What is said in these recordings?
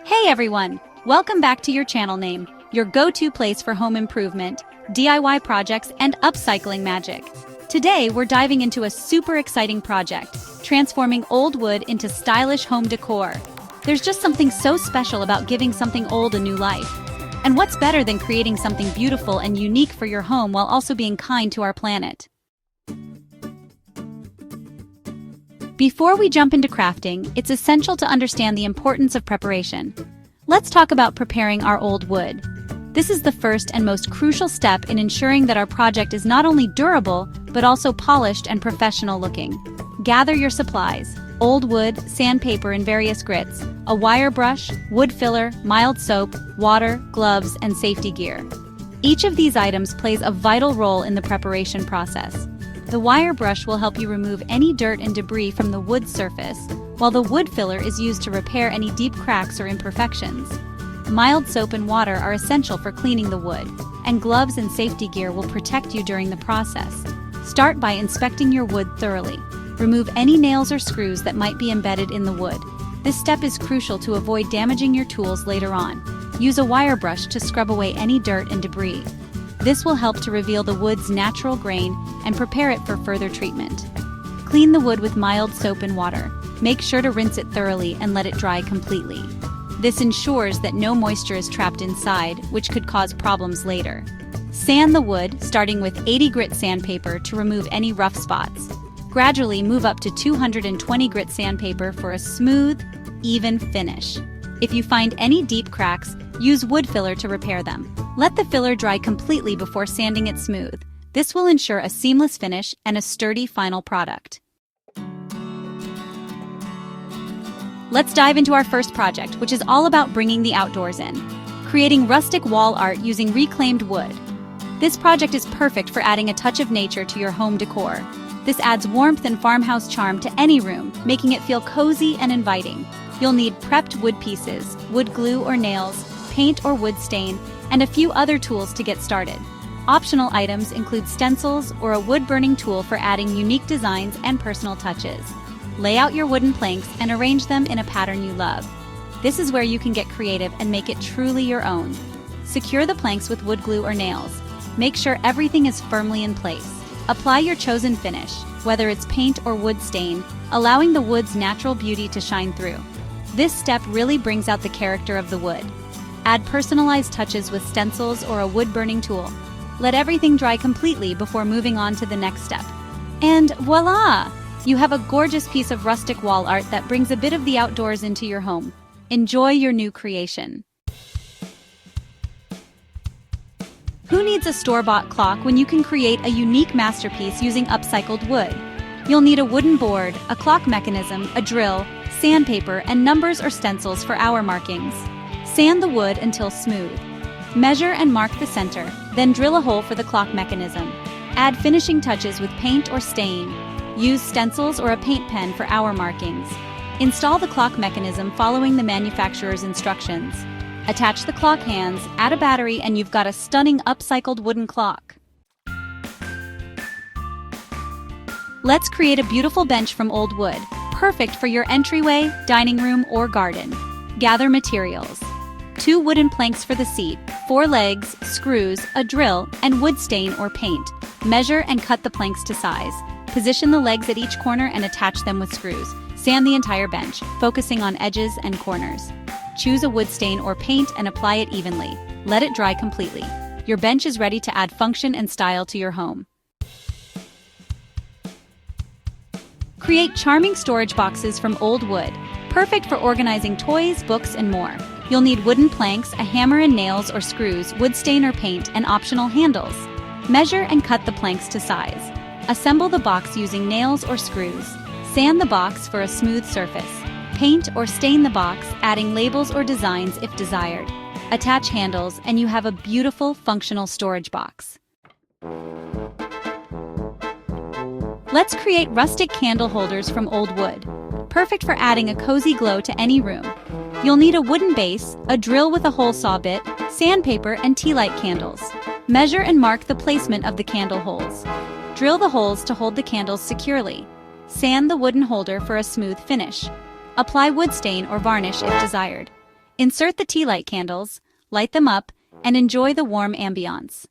Hey everyone! Welcome back to your channel name, your go-to place for home improvement, DIY projects, and upcycling magic. Today we're diving into a super exciting project, transforming old wood into stylish home decor. There's just something so special about giving something old a new life. And what's better than creating something beautiful and unique for your home while also being kind to our planet? Before we jump into crafting, it's essential to understand the importance of preparation. Let's talk about preparing our old wood. This is the first and most crucial step in ensuring that our project is not only durable, but also polished and professional looking. Gather your supplies: old wood, sandpaper in various grits, a wire brush, wood filler, mild soap, water, gloves, and safety gear. Each of these items plays a vital role in the preparation process. The wire brush will help you remove any dirt and debris from the wood surface, while the wood filler is used to repair any deep cracks or imperfections. Mild soap and water are essential for cleaning the wood, and gloves and safety gear will protect you during the process. Start by inspecting your wood thoroughly. Remove any nails or screws that might be embedded in the wood. This step is crucial to avoid damaging your tools later on. Use a wire brush to scrub away any dirt and debris. This will help to reveal the wood's natural grain and prepare it for further treatment. Clean the wood with mild soap and water. Make sure to rinse it thoroughly and let it dry completely. This ensures that no moisture is trapped inside, which could cause problems later. Sand the wood, starting with 80 grit sandpaper to remove any rough spots. Gradually move up to 220 grit sandpaper for a smooth, even finish. If you find any deep cracks, use wood filler to repair them. Let the filler dry completely before sanding it smooth. This will ensure a seamless finish and a sturdy final product. Let's dive into our first project, which is all about bringing the outdoors in. Creating rustic wall art using reclaimed wood. This project is perfect for adding a touch of nature to your home decor. This adds warmth and farmhouse charm to any room, making it feel cozy and inviting. You'll need prepped wood pieces, wood glue or nails, paint or wood stain, and a few other tools to get started. Optional items include stencils or a wood-burning tool for adding unique designs and personal touches. Lay out your wooden planks and arrange them in a pattern you love. This is where you can get creative and make it truly your own. Secure the planks with wood glue or nails. Make sure everything is firmly in place. Apply your chosen finish, whether it's paint or wood stain, allowing the wood's natural beauty to shine through. This step really brings out the character of the wood. Add personalized touches with stencils or a wood-burning tool. Let everything dry completely before moving on to the next step. And voila! You have a gorgeous piece of rustic wall art that brings a bit of the outdoors into your home. Enjoy your new creation. Who needs a store-bought clock when you can create a unique masterpiece using upcycled wood? You'll need a wooden board, a clock mechanism, a drill, sandpaper, and numbers or stencils for hour markings. Sand the wood until smooth. Measure and mark the center, then drill a hole for the clock mechanism. Add finishing touches with paint or stain. Use stencils or a paint pen for hour markings. Install the clock mechanism following the manufacturer's instructions. Attach the clock hands, add a battery, and you've got a stunning upcycled wooden clock. Let's create a beautiful bench from old wood, perfect for your entryway, dining room, or garden. Gather materials: 2 wooden planks for the seat, 4 legs, screws, a drill, and wood stain or paint. Measure and cut the planks to size. Position the legs at each corner and attach them with screws. Sand the entire bench, focusing on edges and corners. Choose a wood stain or paint and apply it evenly. Let it dry completely. Your bench is ready to add function and style to your home. Create charming storage boxes from old wood, perfect for organizing toys, books, and more. You'll need wooden planks, a hammer and nails or screws, wood stain or paint, and optional handles. Measure and cut the planks to size. Assemble the box using nails or screws. Sand the box for a smooth surface. Paint or stain the box, adding labels or designs if desired. Attach handles and you have a beautiful, functional storage box. Let's create rustic candle holders from old wood, perfect for adding a cozy glow to any room. You'll need a wooden base, a drill with a hole saw bit, sandpaper, and tea light candles. Measure and mark the placement of the candle holes. Drill the holes to hold the candles securely. Sand the wooden holder for a smooth finish. Apply wood stain or varnish if desired. Insert the tea light candles, light them up, and enjoy the warm ambiance.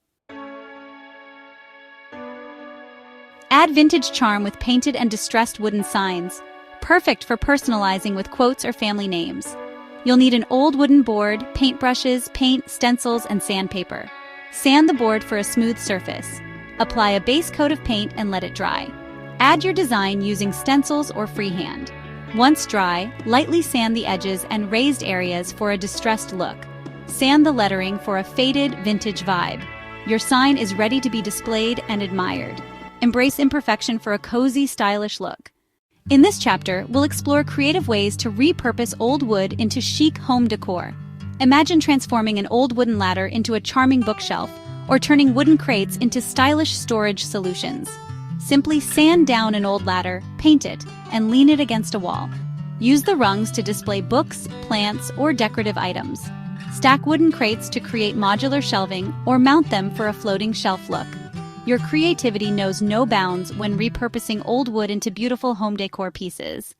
Add vintage charm with painted and distressed wooden signs, perfect for personalizing with quotes or family names. You'll need an old wooden board, paintbrushes, paint, stencils, and sandpaper. Sand the board for a smooth surface. Apply a base coat of paint and let it dry. Add your design using stencils or freehand. Once dry, lightly sand the edges and raised areas for a distressed look. Sand the lettering for a faded, vintage vibe. Your sign is ready to be displayed and admired. Embrace imperfection for a cozy, stylish look. In this chapter, we'll explore creative ways to repurpose old wood into chic home decor. Imagine transforming an old wooden ladder into a charming bookshelf, or turning wooden crates into stylish storage solutions. Simply sand down an old ladder, paint it, and lean it against a wall. Use the rungs to display books, plants, or decorative items. Stack wooden crates to create modular shelving, or mount them for a floating shelf look. Your creativity knows no bounds when repurposing old wood into beautiful home decor pieces.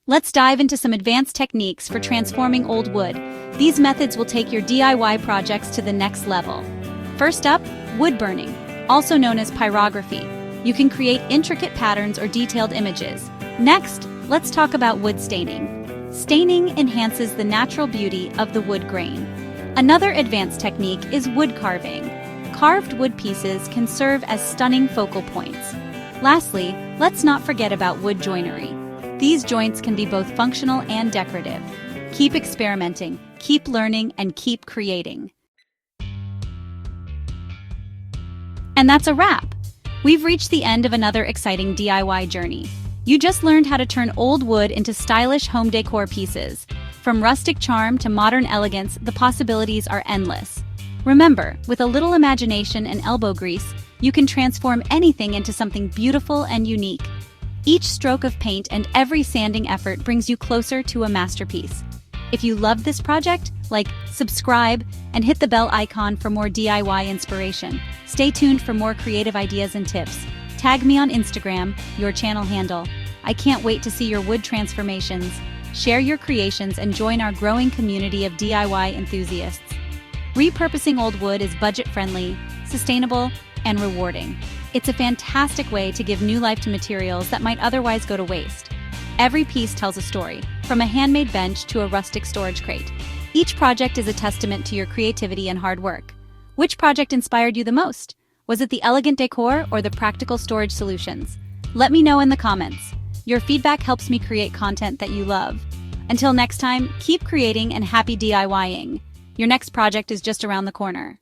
Let's dive into some advanced techniques for transforming old wood. These methods will take your DIY projects to the next level. First up, wood burning, also known as pyrography. You can create intricate patterns or detailed images. Next, let's talk about wood staining. Staining enhances the natural beauty of the wood grain. Another advanced technique is wood carving. Carved wood pieces can serve as stunning focal points. Lastly, let's not forget about wood joinery. These joints can be both functional and decorative. Keep experimenting, keep learning, and keep creating. And that's a wrap! We've reached the end of another exciting DIY journey. You just learned how to turn old wood into stylish home decor pieces. From rustic charm to modern elegance, the possibilities are endless. Remember, with a little imagination and elbow grease, you can transform anything into something beautiful and unique. Each stroke of paint and every sanding effort brings you closer to a masterpiece. If you loved this project, like, subscribe, and hit the bell icon for more DIY inspiration. Stay tuned for more creative ideas and tips. Tag me on Instagram, your channel handle. I can't wait to see your wood transformations. Share your creations and join our growing community of DIY enthusiasts. Repurposing old wood is budget-friendly, sustainable, and rewarding. It's a fantastic way to give new life to materials that might otherwise go to waste. Every piece tells a story, from a handmade bench to a rustic storage crate. Each project is a testament to your creativity and hard work. Which project inspired you the most? Was it the elegant decor or the practical storage solutions? Let me know in the comments. Your feedback helps me create content that you love. Until next time, keep creating and happy DIYing. Your next project is just around the corner.